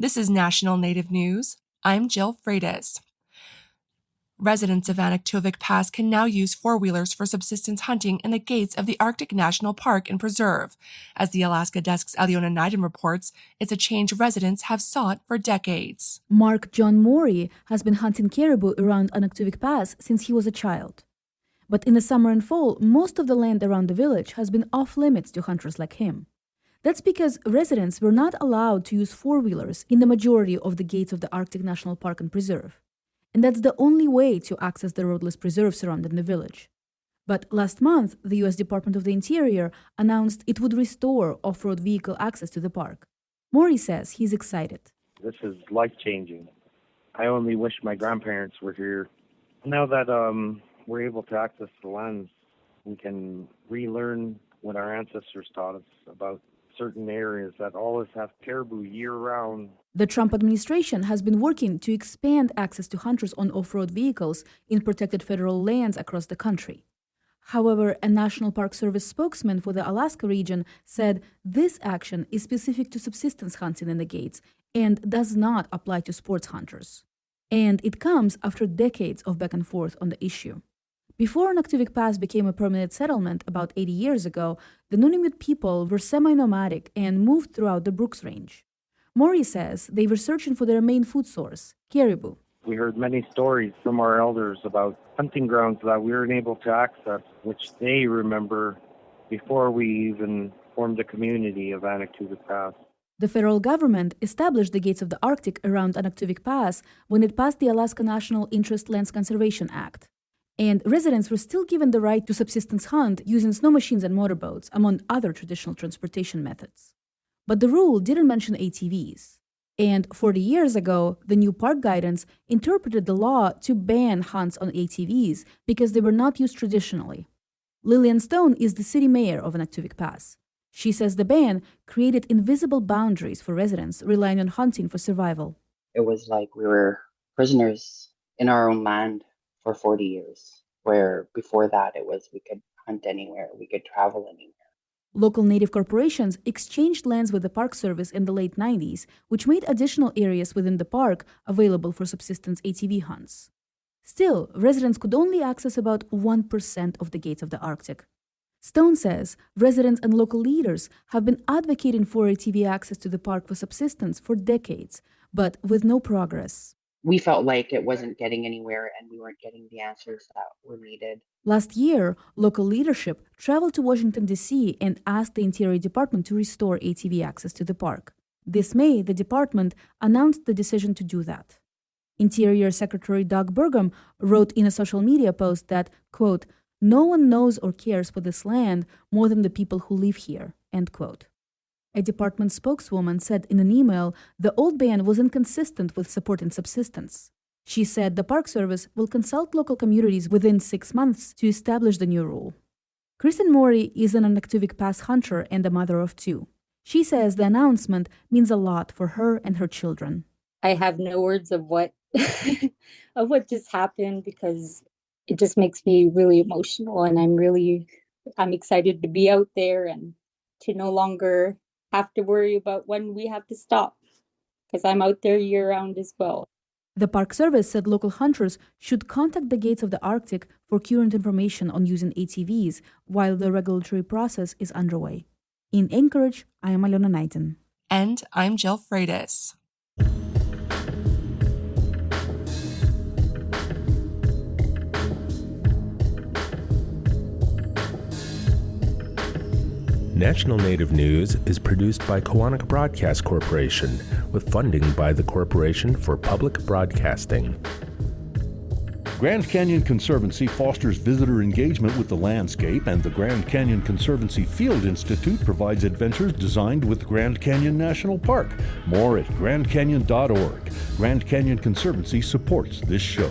This is National Native News. I'm Jill Freitas. Residents of Anaktuvuk Pass can now use four-wheelers for subsistence hunting in the gates of the Arctic National Park and Preserve. As the Alaska Desk's Alyona Knighton reports, it's a change residents have sought for decades. Mark John Morey has been hunting caribou around Anaktuvuk Pass since he was a child. But in the summer and fall, most of the land around the village has been off-limits to hunters like him. That's because residents were not allowed to use four-wheelers in the majority of the gates of the Arctic National Park and Preserve. And that's the only way to access the roadless preserve surrounding the village. But last month, the U.S. Department of the Interior announced it would restore off-road vehicle access to the park. Maury says he's excited. This is life-changing. I only wish my grandparents were here. Now that we're able to access the lands, we can relearn what our ancestors taught us about certain areas that always have caribou year-round. The Trump administration has been working to expand access to hunters on off-road vehicles in protected federal lands across the country. However, a National Park Service spokesman for the Alaska region said this action is specific to subsistence hunting in the gates and does not apply to sports hunters. And it comes after decades of back and forth on the issue. Before Anaktuvuk Pass became a permanent settlement about 80 years ago, the Nunavut people were semi-nomadic and moved throughout the Brooks Range. Maury says they were searching for their main food source, caribou. We heard many stories from our elders about hunting grounds that we weren't able to access, which they remember before we even formed the community of Anaktuvuk Pass. The federal government established the gates of the Arctic around Anaktuvuk Pass when it passed the Alaska National Interest Lands Conservation Act. And residents were still given the right to subsistence hunt using snow machines and motorboats, among other traditional transportation methods. But the rule didn't mention ATVs. And 40 years ago, the new park guidance interpreted the law to ban hunts on ATVs because they were not used traditionally. Lillian Stone is the city mayor of Anaktuvuk Pass. She says the ban created invisible boundaries for residents relying on hunting for survival. It was like we were prisoners in our own land for 40 years, where before that it was we could hunt anywhere, we could travel anywhere. Local native corporations exchanged lands with the Park Service in the late 90s, which made additional areas within the park available for subsistence ATV hunts. Still, residents could only access about 1% of the gates of the Arctic. Stone says residents and local leaders have been advocating for ATV access to the park for subsistence for decades, but with no progress. We felt like it wasn't getting anywhere and we weren't getting the answers that were needed. Last year, local leadership traveled to Washington, D.C. and asked the Interior Department to restore ATV access to the park. This May, the department announced the decision to do that. Interior Secretary Doug Burgum wrote in a social media post that, quote, "No one knows or cares for this land more than the people who live here," end quote. A department spokeswoman said in an email the old ban was inconsistent with supporting subsistence. She said the Park Service will consult local communities within 6 months to establish the new rule. Kristen Morey is an Anaktuvuk Pass hunter and a mother of 2. She says the announcement means a lot for her and her children. I have no words of what of what just happened because it just makes me really emotional, and I'm excited to be out there and to no longer have to worry about when we have to stop, because I'm out there year-round as well. The Park Service said local hunters should contact the gates of the Arctic for current information on using ATVs while the regulatory process is underway. In Anchorage, I am Alyona Knighton. And I'm Jill Freitas. National Native News is produced by Kawanak Broadcast Corporation with funding by the Corporation for Public Broadcasting. Grand Canyon Conservancy fosters visitor engagement with the landscape, and the Grand Canyon Conservancy Field Institute provides adventures designed with Grand Canyon National Park. More at grandcanyon.org. Grand Canyon Conservancy supports this show.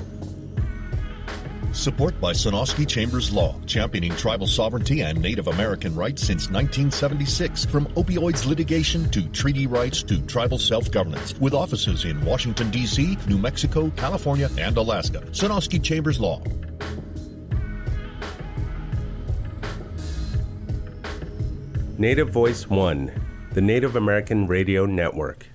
Support by Sonosky Chambers Law, championing tribal sovereignty and Native American rights since 1976. From opioids litigation to treaty rights to tribal self-governance. With offices in Washington, D.C., New Mexico, California, and Alaska. Sonosky Chambers Law. Native Voice One, the Native American Radio Network.